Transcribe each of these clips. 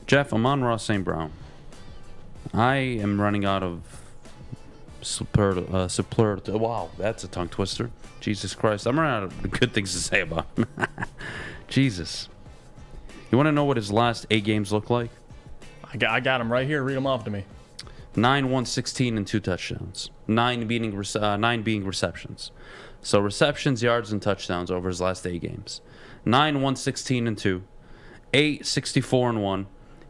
Jeff, Amon-Ra St. Brown. I am running out of wow, that's a tongue twister. Jesus Christ. I'm running out of good things to say about him. Jesus. You want to know what his last 8 games look like? I got him right here. Read them off to me. 9, 1, 16, and 2 touchdowns. 9 being receptions. So receptions, yards, and touchdowns over his last 8 games. 9, 1, 16, and 2. 8, 64, and 1.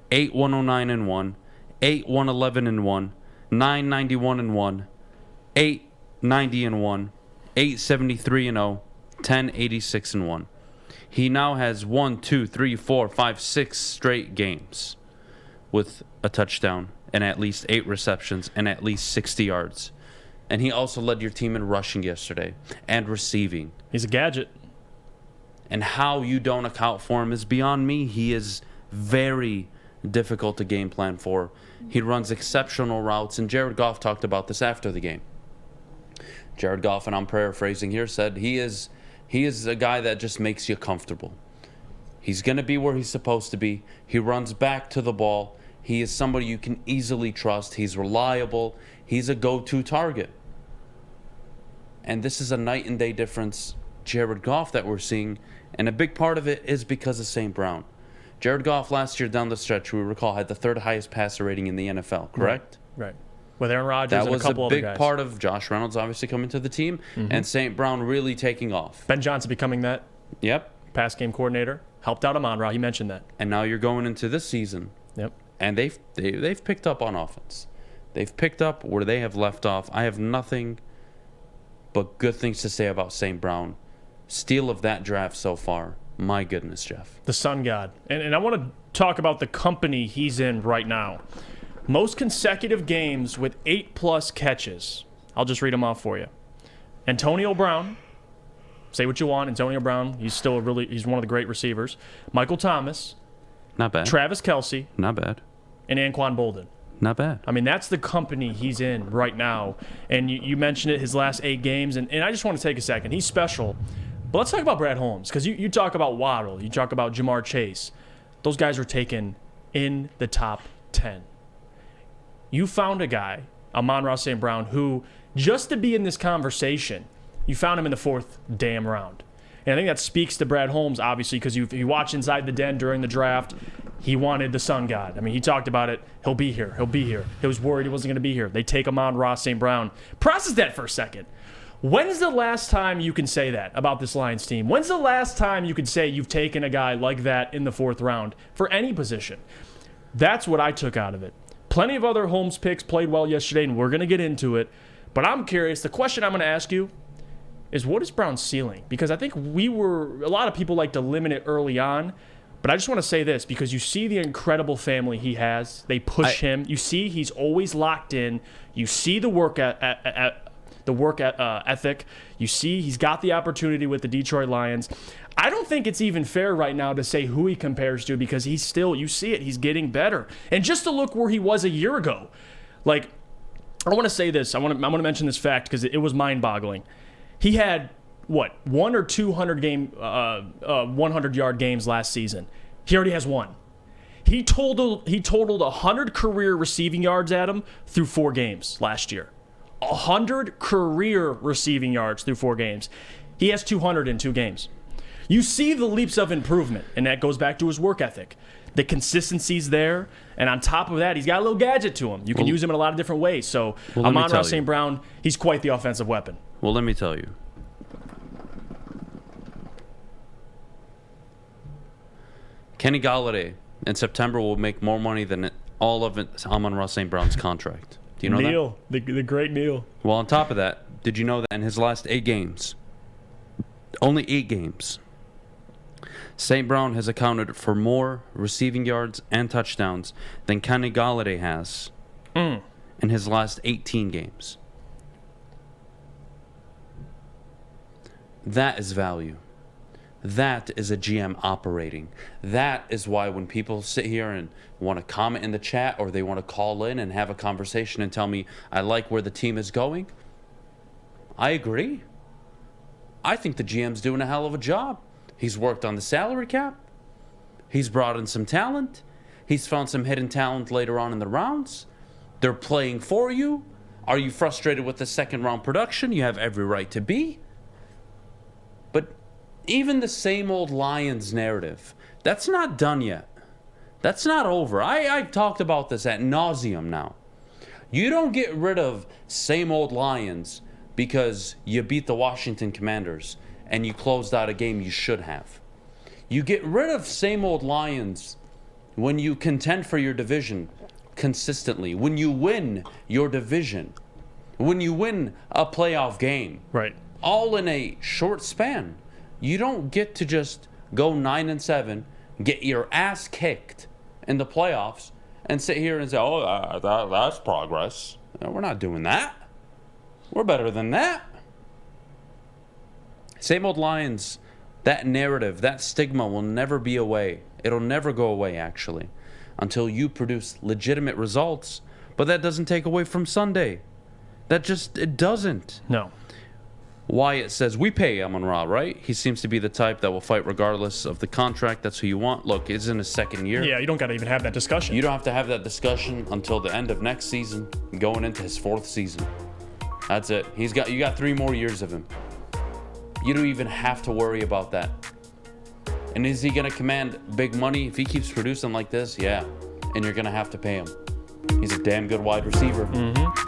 8, 109, and 1. 8, 111, and 1. 9, 91, and 1. 8, 90, and 1. 8, 73, and 0. 10, 86, and 1. He now has 1, 2, 3, 4, 5, 6 straight games with a touchdown and at least 8 receptions and at least 60 yards. And he also led your team in rushing yesterday and receiving. He's a gadget. And how you don't account for him is beyond me. He is very difficult to game plan for. He runs exceptional routes, and Jared Goff talked about this after the game. Jared Goff, and I'm paraphrasing here, said he is a guy that just makes you comfortable. He's going to be where he's supposed to be. He runs back to the ball. He is somebody you can easily trust. He's reliable. He's a go-to target. And this is a night and day difference, Jared Goff, that we're seeing. And a big part of it is because of St. Brown. Jared Goff last year down the stretch, we recall, had the 3rd highest passer rating in the NFL, correct? Right. With Aaron Rodgers and a couple other guys. That was a big part of Josh Reynolds obviously coming to the team and St. Brown really taking off. Ben Johnson becoming that pass game coordinator. Helped out Amon-Ra. He mentioned that. And now you're going into this season. Yep. And they've picked up on offense. They've picked up where they have left off. I have nothing but good things to say about St. Brown. Steal of that draft so far. My goodness, Jeff. The sun god. And I want to talk about the company he's in right now. Most consecutive games with 8+ catches. I'll just read them off for you. Antonio Brown. Say what you want. Antonio Brown. He's one of the great receivers. Michael Thomas. Not bad. Travis Kelce. Not bad. And Anquan Bolden. Not bad. I mean, that's the company he's in right now. And you mentioned it, his last 8 games. And I just want to take a second. He's special. But let's talk about Brad Holmes. Because you talk about Waddle. You talk about Jamar Chase. Those guys were taken in the top 10. You found a guy, Amon-Ra St. Brown, who, just to be in this conversation, you found him in the 4th damn round. And I think that speaks to Brad Holmes, obviously, because if you watch Inside the Den during the draft, he wanted the sun god. I mean, he talked about it. He'll be here. He'll be here. He was worried he wasn't going to be here. They take Amon-Ra St. Brown. Process that for a second. When's the last time you can say that about this Lions team? When's the last time you could say you've taken a guy like that in the 4th round for any position? That's what I took out of it. Plenty of other Holmes picks played well yesterday, and we're going to get into it. But I'm curious. The question I'm going to ask you is, what is Brown's ceiling? Because I think a lot of people like to limit it early on. But I just want to say this, because you see the incredible family he has. They push him. You see he's always locked in. You see the work ethic. You see he's got the opportunity with the Detroit Lions. I don't think it's even fair right now to say who he compares to, because he's still, you see it, he's getting better. And just to look where he was a year ago. Like, I want to say this. I want to mention this fact because it was mind-boggling. He had, 1 or 2 100-yard games last season. He already has 1. He totaled 100 career receiving yards, Adam, through 4 games last year. 100 career receiving yards through 4 games. He has 200 in 2 games. You see the leaps of improvement, and that goes back to his work ethic. The consistency's there, and on top of that, he's got a little gadget to him. You can use him in a lot of different ways. So Amon-Ra St. Brown, he's quite the offensive weapon. Well, let me tell you. Kenny Golladay in September will make more money than all of Amon-Ra St. Brown's contract. Do you know Neil, that? The great Neil. Well, on top of that, did you know that in his last 8 games, only 8 games, St. Brown has accounted for more receiving yards and touchdowns than Kenny Golladay has in his last 18 games. That is value. That is a GM operating. That is why when people sit here and want to comment in the chat, or they want to call in and have a conversation and tell me I like where the team is going, I agree. I think the GM's doing a hell of a job. He's worked on the salary cap. He's brought in some talent. He's found some hidden talent later on in the rounds. They're playing for you. Are you frustrated with the second round production? You have every right to be. But even the same old Lions narrative, that's not done yet. That's not over. I've talked about this ad nauseum now. You don't get rid of same old Lions because you beat the Washington Commanders and you closed out a game you should have. You get rid of same old Lions when you contend for your division consistently, when you win your division, when you win a playoff game. Right. All in a short span. You don't get to just go 9-7, get your ass kicked in the playoffs, and sit here and say, oh, that's progress. No, we're not doing that. We're better than that. Same old Lions, that narrative, that stigma will never be away. It'll never go away, actually, until you produce legitimate results. But that doesn't take away from Sunday. It doesn't. No. Wyatt says, we pay Amon-Ra, right? He seems to be the type that will fight regardless of the contract. That's who you want. Look, it's in his second year. Yeah, you don't got to even have that discussion. You don't have to have that discussion until the end of next season, going into his 4th season. That's it. You got 3 more years of him. You don't even have to worry about that. And is he going to command big money if he keeps producing like this? Yeah. And you're going to have to pay him. He's a damn good wide receiver. Mm-hmm.